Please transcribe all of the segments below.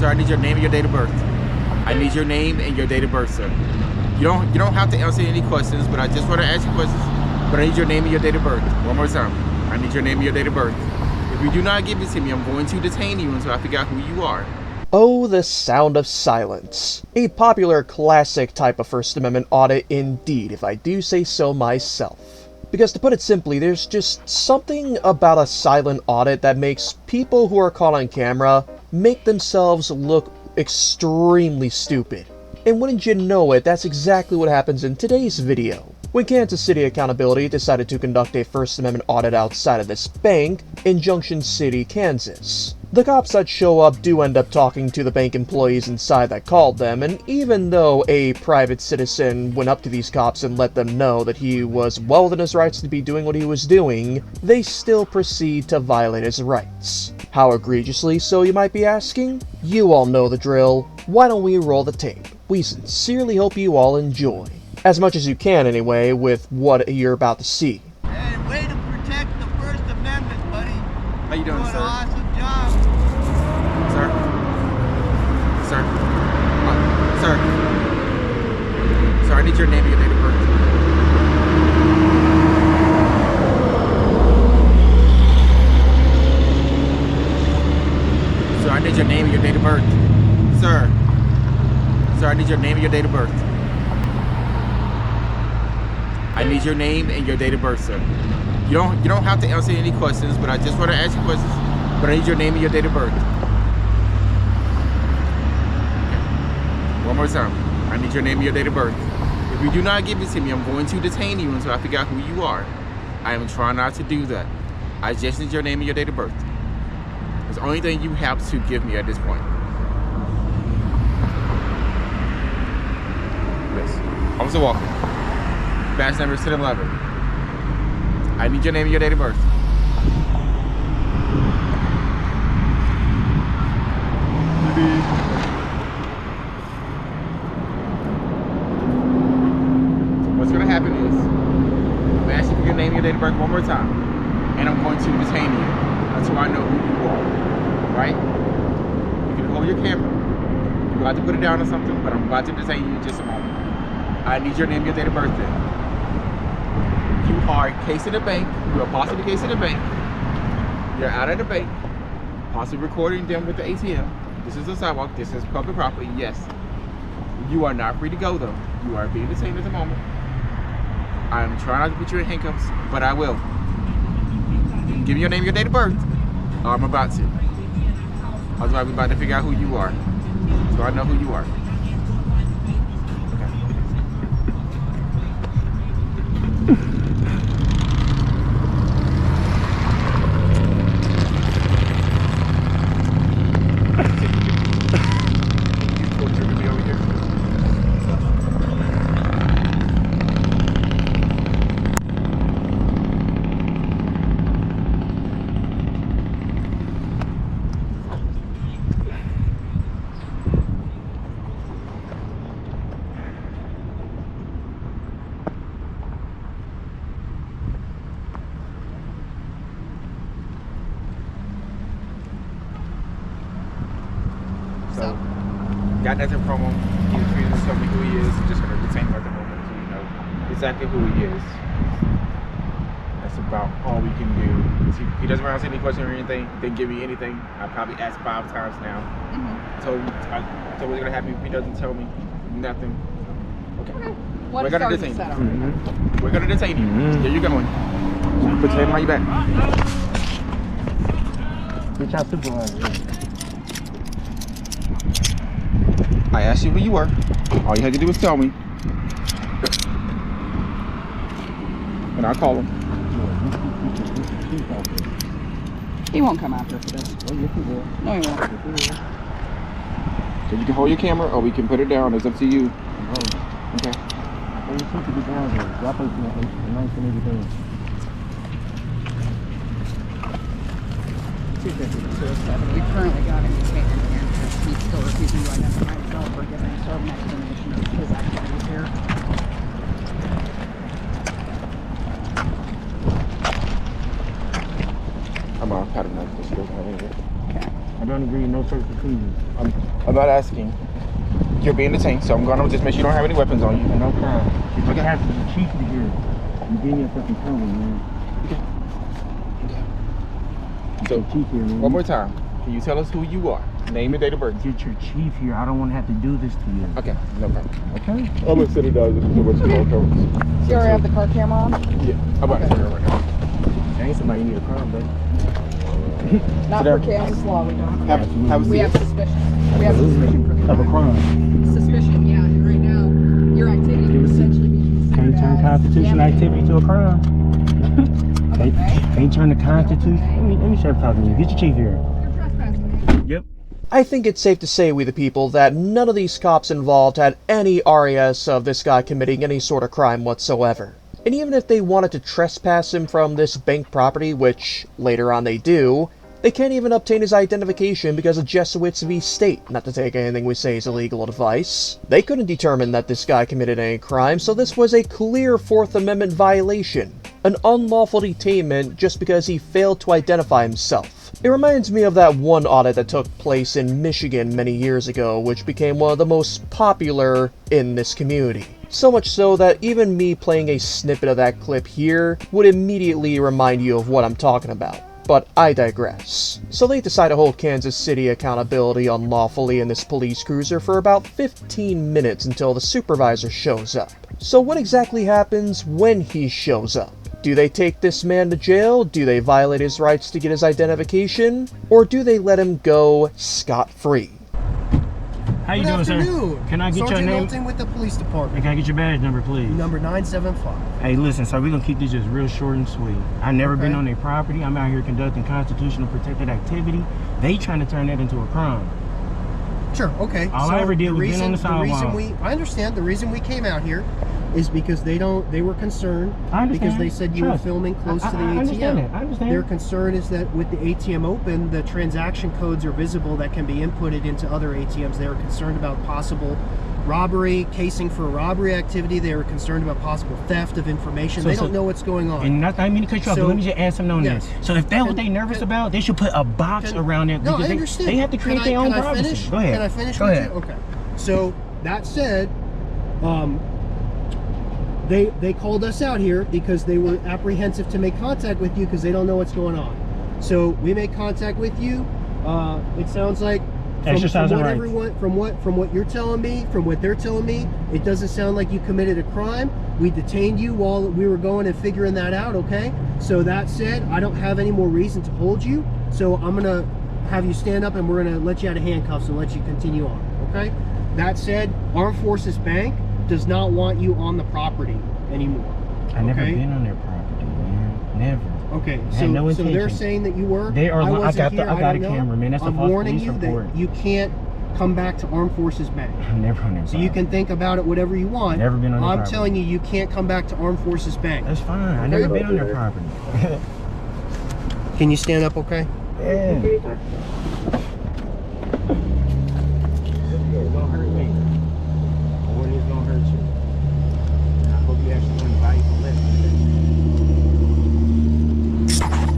Sir, I need your name and your date of birth. I need your name and your date of birth, sir. You don't have to answer any questions, but I just want to ask you questions. But I need your name and your date of birth. One more time. I need your name and your date of birth. If you do not give it to me, I'm going to detain you until I figure out who you are. Oh, the sound of silence. A popular classic type of First Amendment audit indeed, if I do say so myself. Because to put it simply, there's just something about a silent audit that makes people who are caught on camera make themselves look extremely stupid. And wouldn't you know it, that's exactly what happens in today's video. When Kansas City Accountability decided to conduct a First Amendment audit outside of this bank in Junction City, Kansas. The cops that show up do end up talking to the bank employees inside that called them, and even though a private citizen went up to these cops and let them know that he was well within his rights to be doing what he was doing, they still proceed to violate his rights. How egregiously so, you might be asking? You all know the drill. Why don't we roll the tape? We sincerely hope you all enjoy. As much as you can, anyway, with what you're about to see. Hey, way to protect the First Amendment, buddy. How you doing, sir? An awesome job. Sir? Sir? Sir? Sir, I need your name and your date of birth. Sir, I need your name and your date of birth. Sir. Sir, I need your name and your date of birth. I need your name and your date of birth, sir. You don't have to answer any questions, but I just want to ask you questions. But I need your name and your date of birth. Okay. One more time. I need your name and your date of birth. If you do not give it to me, I'm going to detain you until I figure out who you are. I am trying not to do that. I just need your name and your date of birth. It's the only thing you have to give me at this point. Yes. Officer Walker. Badge number is 1011. I need your name and your date of birth. What's going to happen is, I'm asking for your name and your date of birth one more time, and I'm going to detain you until I know who you are. Right? You can hold your camera. You're about to put it down or something, but I'm about to detain you in just a moment. I need your name and your date of birth then. You are casing the bank. You are possibly casing the bank. You're out of the bank, possibly recording them with the ATM. This is a sidewalk. This is public property. Yes. You are not free to go though. You are being detained at the moment. I'm trying not to put you in handcuffs, but I will. Give me your name and your date of birth. I'm about to. Otherwise, we're about to figure out who you are. So I know who you are. So, got nothing from him. He was free to tell me who he is. I'm just going to detain him at the moment so you know exactly who he is. That's about all we can do. He doesn't want to ask any questions or anything. Didn't give me anything. I probably asked 5 times now. I told him what's going to happen if he doesn't tell me nothing. Okay. We're going to detain you. We're going to detain you. There you going. Put your hand on your back. Reach out, Supervisor. I asked you who you were. All you had to do was tell me. And I'll call him. He won't come after for this. Oh, yes, he will. No, he won't. Yes, he will. So you can hold your camera or we can put it down. It's up to you. Okay. Oh, you seem to be down there. Drop it in the 1980 We currently got him detained in handcuffs. He's still refusing to identify himself or give any sort of an explanation of his activities here. I'm on pattern knife. This goes on anyway. Okay. I don't agree, no search for fees. I'm not asking. You're being detained, so I'm gonna just make sure you don't have any weapons on you. No problem. If Okay. you have the chief to here, you give me a fucking phone, man. So, Get your chief here, man. one more time. Can you tell us who you are? Name and date of birth. Get your chief here. I don't want to have to do this to you. Okay, no problem. Okay? I'm gonna sit it down just so much more covers. You already have the car camera on? Yeah, I'm about to turn it right now. There ain't somebody you need a crime, baby. Not for Kansas law, we don't. Have a We seat. have suspicion. We have suspicion for Of a crime. Suspicion, yeah. And right now, your activity could essentially be considered Can't turn as constitutional damage. activity to a crime. Okay. Can't turn the Constitution. Let me start talking to you. Get your chief here. You're trespassing. Yep. I think it's safe to say, we the people, that none of these cops involved had any RAS of this guy committing any sort of crime whatsoever. And even if they wanted to trespass him from this bank property, which later on they do, they can't even obtain his identification because of Jesuits v. State, not to take anything we say as illegal advice. They couldn't determine that this guy committed any crime, so this was a clear Fourth Amendment violation. An unlawful detainment just because he failed to identify himself. It reminds me of that one audit that took place in Michigan many years ago, which became one of the most popular in this community. So much so that even me playing a snippet of that clip here would immediately remind you of what I'm talking about. But I digress. So they decide to hold Kansas City accountability unlawfully in this police cruiser for about 15 minutes until the supervisor shows up. So what exactly happens when he shows up? Do they take this man to jail? Do they violate his rights to get his identification? Or do they let him go scot-free? How you Good doing, afternoon. sir? Can I get Sergeant your name? Milton with the police department. Can I get your badge number, please? Number 975. Hey, listen, sir, we're going to keep this just real short and sweet. I've never been Okay. on their property. I'm out here conducting constitutional protected activity. They trying to turn that into a crime. Sure, okay. All I ever did was been on the sidewalk. I understand the reason we came out here is because they were concerned I understand. because they said you were Trust. filming close to the I ATM. understand that. I understand. Their concern is that with the ATM open, the transaction codes are visible that can be inputted into other ATMs. They were concerned about possible robbery, casing for robbery activity. They were concerned about possible theft of information. So- They so- don't know what's going on. And not, I mean to cut you off, So- but let me just add something on yes. this. So if that's what Can- they nervous can- about, they should put a box Can- around it No, because I understand. they have to create their own Can I privacy. finish? Go ahead. Can I finish Go with ahead. you? Okay. So that said, they called us out here because they were apprehensive to make contact with you because they don't know what's going on. So we make contact with you. It sounds like Exercising rights. from what you're telling me, from what they're telling me, it doesn't sound like you committed a crime. We detained you while we were going and figuring that out. Okay. So that said, I don't have any more reason to hold you. So I'm gonna have you stand up and we're gonna let you out of handcuffs and let you continue on. Okay. That said, Armed Forces Bank does not want you on the property anymore. I never okay? been on their property, man. Never. Okay, I had no so they're intention. saying that you were. They are. I wasn't got here, I got a don't know. camera, man. That's a I'm false warning police you report. that you can't come back to Armed Forces Bank. I'm never on their So you can think about it whatever you want. Never been on their I'm property. telling you, you can't come back to Armed Forces Bank. That's fine. I never been on their property. Can you stand up, okay? Yeah. It's gonna hurt me. Or it's gonna hurt you. I hope you actually learn valuable lessons.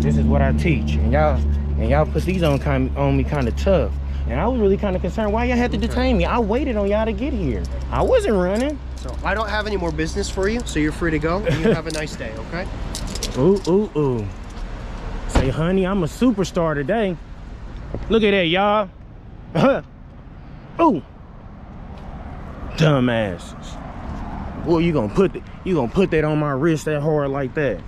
This is what I teach, and y'all put these on me kind of tough. And I was really kind of concerned why y'all had to detain me. I waited on y'all to get here. I wasn't running. So I don't have any more business for you, so you're free to go. And you have a nice day, okay? Ooh, ooh, ooh. Say, honey, I'm a superstar today. Look at that, y'all. Ooh. Dumbasses. Boy, you gonna put that on my wrist that hard like that?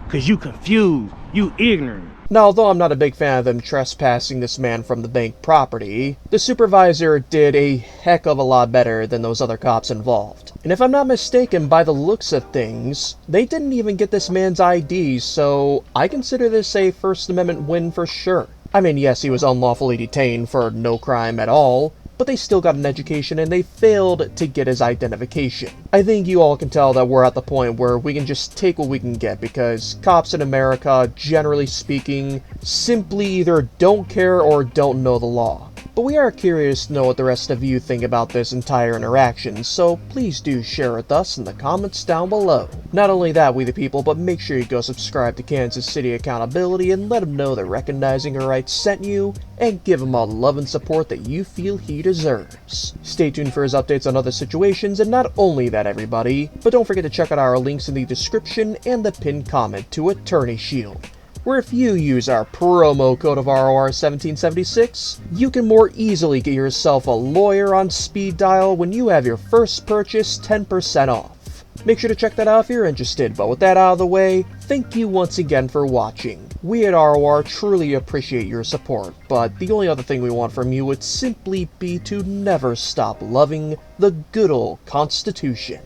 Cause you confused. You ignorant. Now, although I'm not a big fan of them trespassing this man from the bank property, the supervisor did a heck of a lot better than those other cops involved. And if I'm not mistaken, by the looks of things, they didn't even get this man's ID, so I consider this a First Amendment win for sure. I mean, yes, he was unlawfully detained for no crime at all, but they still got an education and they failed to get his identification. I think you all can tell that we're at the point where we can just take what we can get because cops in America, generally speaking, simply either don't care or don't know the law. But we are curious to know what the rest of you think about this entire interaction, so please do share with us in the comments down below. Not only that, we the people, but make sure you go subscribe to Kansas City Accountability and let him know that Recognizing Your Rights sent you, and give him all the love and support that you feel he deserves. Stay tuned for his updates on other situations, and not only that everybody, but don't forget to check out our links in the description and the pinned comment to Attorney Shield, where if you use our promo code of ROR1776, you can more easily get yourself a lawyer on speed dial when you have your first purchase 10% off. Make sure to check that out if you're interested, but with that out of the way, thank you once again for watching. We at ROR truly appreciate your support, but the only other thing we want from you would simply be to never stop loving the good old Constitution.